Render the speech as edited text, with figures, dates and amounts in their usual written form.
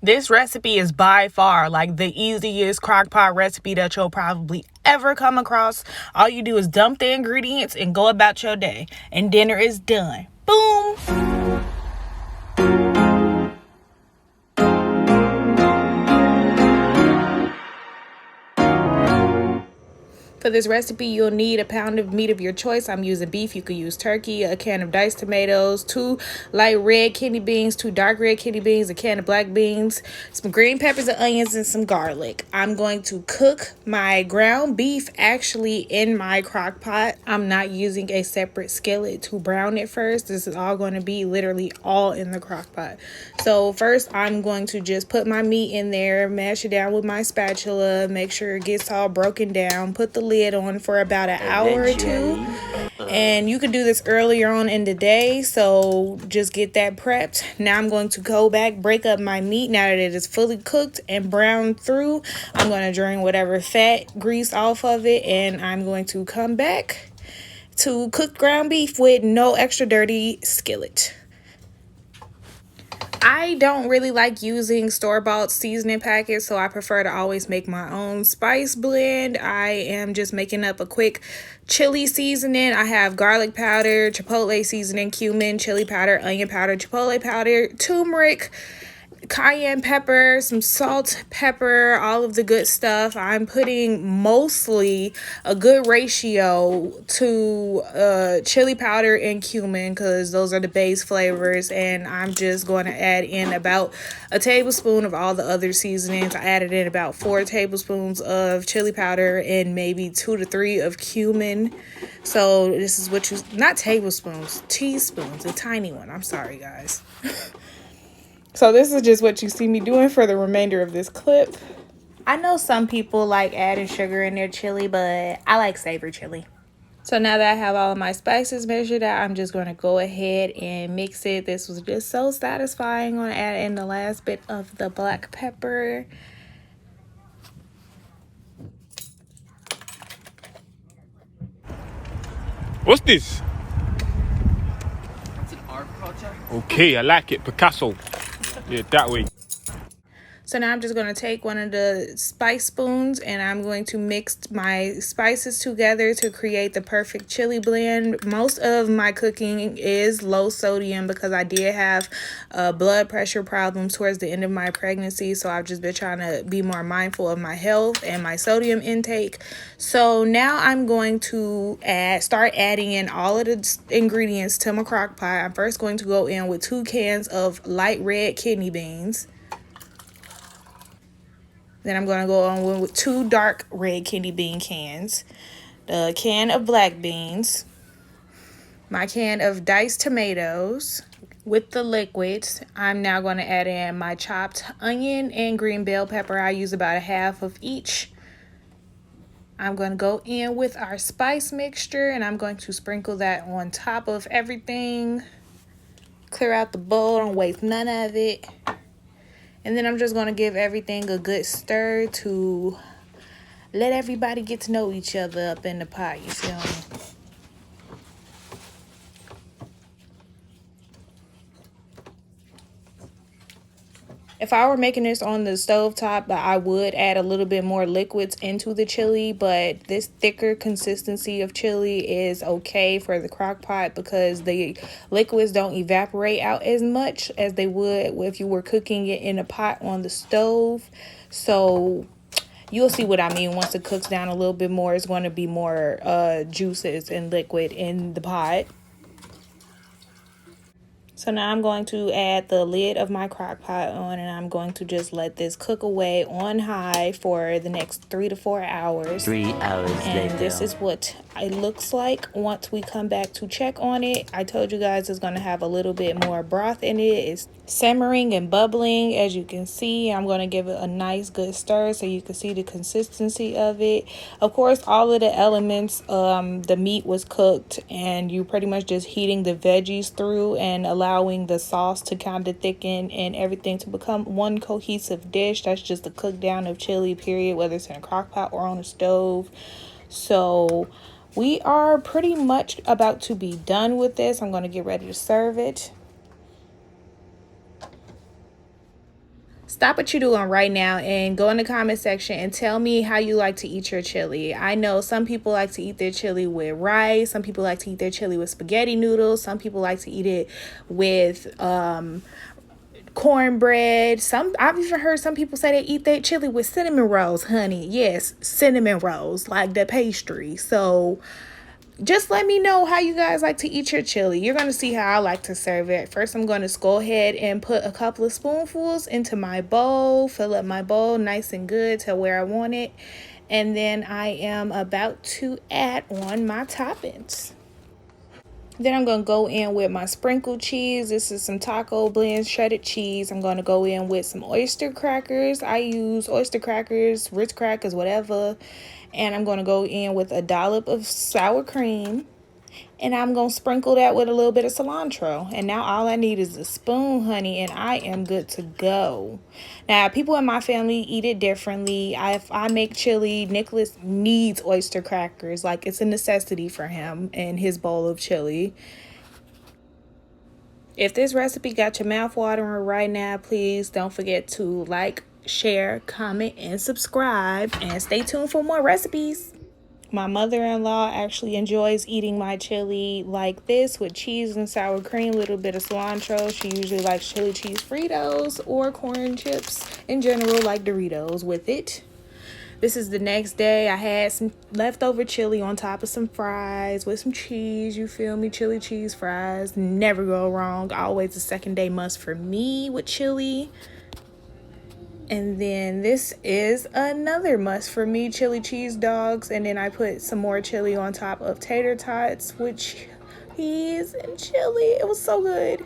This recipe is by far like the easiest crock pot recipe that you'll probably ever come across. All you do is dump the ingredients and go about your day, and dinner is done. Boom! For this recipe, you'll need a pound of meat of your choice. I'm using beef. You could use turkey, a can of diced tomatoes, 2 light red kidney beans, 2 dark red kidney beans, a can of black beans, some green peppers and onions, and some garlic. I'm going to cook my ground beef actually in my crock pot. I'm not using a separate skillet to brown it first. This is all going to be literally all in the crock pot. So first, I'm going to just put my meat in there, mash it down with my spatula, make sure it gets all broken down, put the lid on for about an hour or two. And you can do this earlier on in the day, so just get that prepped. Now I'm going to go back, break up my meat now that it is fully cooked and browned through. I'm going to drain whatever fat, grease off of it, and I'm going to come back to cook ground beef with no extra dirty skillet. I don't really like using store-bought seasoning packets, so I prefer to always make my own spice blend. I am just making up a quick chili seasoning. I have garlic powder, chipotle seasoning, cumin, chili powder, onion powder, chipotle powder, turmeric, cayenne pepper, some salt, pepper, all of the good stuff. I'm putting mostly a good ratio to chili powder and cumin because those are the base flavors, and I'm just going to add in about a tablespoon of all the other seasonings. I added in about 4 tablespoons of chili powder and maybe 2 to 3 of cumin. So this is what you, not tablespoons, teaspoons, a tiny one. I'm sorry, guys. So this is just what you see me doing for the remainder of this clip. I know some people like adding sugar in their chili, but I like savory chili. So now that I have all of my spices measured out, I'm just going to go ahead and mix it. This was just so satisfying. I'm going to add in the last bit of the black pepper. What's this? It's an art project. Okay, I like it. Picasso. Yeah, that way. So now I'm just going to take one of the spice spoons and I'm going to mix my spices together to create the perfect chili blend. Most of my cooking is low sodium because I did have blood pressure problems towards the end of my pregnancy. So I've just been trying to be more mindful of my health and my sodium intake. So now I'm going to start adding in all of the ingredients to my crock pot. I'm first going to go in with 2 cans of light red kidney beans. Then I'm going to go on with 2 dark red kidney bean cans, the can of black beans, my can of diced tomatoes. With the liquids, I'm now going to add in my chopped onion and green bell pepper. I use about a half of each. I'm going to go in with our spice mixture and I'm going to sprinkle that on top of everything. Clear out the bowl, don't waste none of it. And then I'm just going to give everything a good stir to let everybody get to know each other up in the pot, you feel me? If I were making this on the stovetop, I would add a little bit more liquids into the chili, but this thicker consistency of chili is okay for the crock pot because the liquids don't evaporate out as much as they would if you were cooking it in a pot on the stove. So you'll see what I mean. Once it cooks down a little bit more, it's going to be more juices and liquid in the pot. So now I'm going to add the lid of my crock pot on and I'm going to just let this cook away on high for the next 3 to 4 hours. 3 hours later. And this is what it looks like once we come back to check on it. I told you guys it's going to have a little bit more broth in it. It's simmering and bubbling, as you can see. I'm going to give it a nice good stir so you can see the consistency of it. Of course, all of the elements, the meat was cooked and you pretty much just heating the veggies through and allowing the sauce to kind of thicken and everything to become one cohesive dish. That's just the cook down of chili, period, whether it's in a crock pot or on a stove. So we are pretty much about to be done with this. I'm going to get ready to serve it. Stop what you're doing right now and go in the comment section and tell me how you like to eat your chili. I know some people like to eat their chili with rice. Some people like to eat their chili with spaghetti noodles. Some people like to eat it with cornbread. I've even heard some people say they eat their chili with cinnamon rolls, honey. Yes, cinnamon rolls, like the pastry. So just let me know how you guys like to eat your chili. You're going to see how I like to serve it. First, I'm going to go ahead and put a couple of spoonfuls into my bowl. Fill up my bowl nice and good to where I want it. And then I am about to add on my toppings. Then I'm going to go in with my sprinkled cheese. This is some taco blend shredded cheese. I'm going to go in with some oyster crackers. I use oyster crackers, Ritz crackers, whatever. And I'm going to go in with a dollop of sour cream. And I'm going to sprinkle that with a little bit of cilantro. And now all I need is a spoon, honey, and I am good to go. Now, people in my family eat it differently. If I make chili, Nicholas needs oyster crackers. Like, it's a necessity for him and his bowl of chili. If this recipe got your mouth watering right now, please don't forget to like, share, comment, and subscribe. And stay tuned for more recipes. My mother-in-law actually enjoys eating my chili like this with cheese and sour cream, a little bit of cilantro. She usually likes chili cheese Fritos or corn chips in general, like Doritos with it. This is the next day. I had some leftover chili on top of some fries with some cheese. You feel me? Chili cheese fries. Never go wrong. Always a second day must for me with chili. And then this is another must for me, chili cheese dogs. And then I put some more chili on top of tater tots with cheese and chili. It was so good.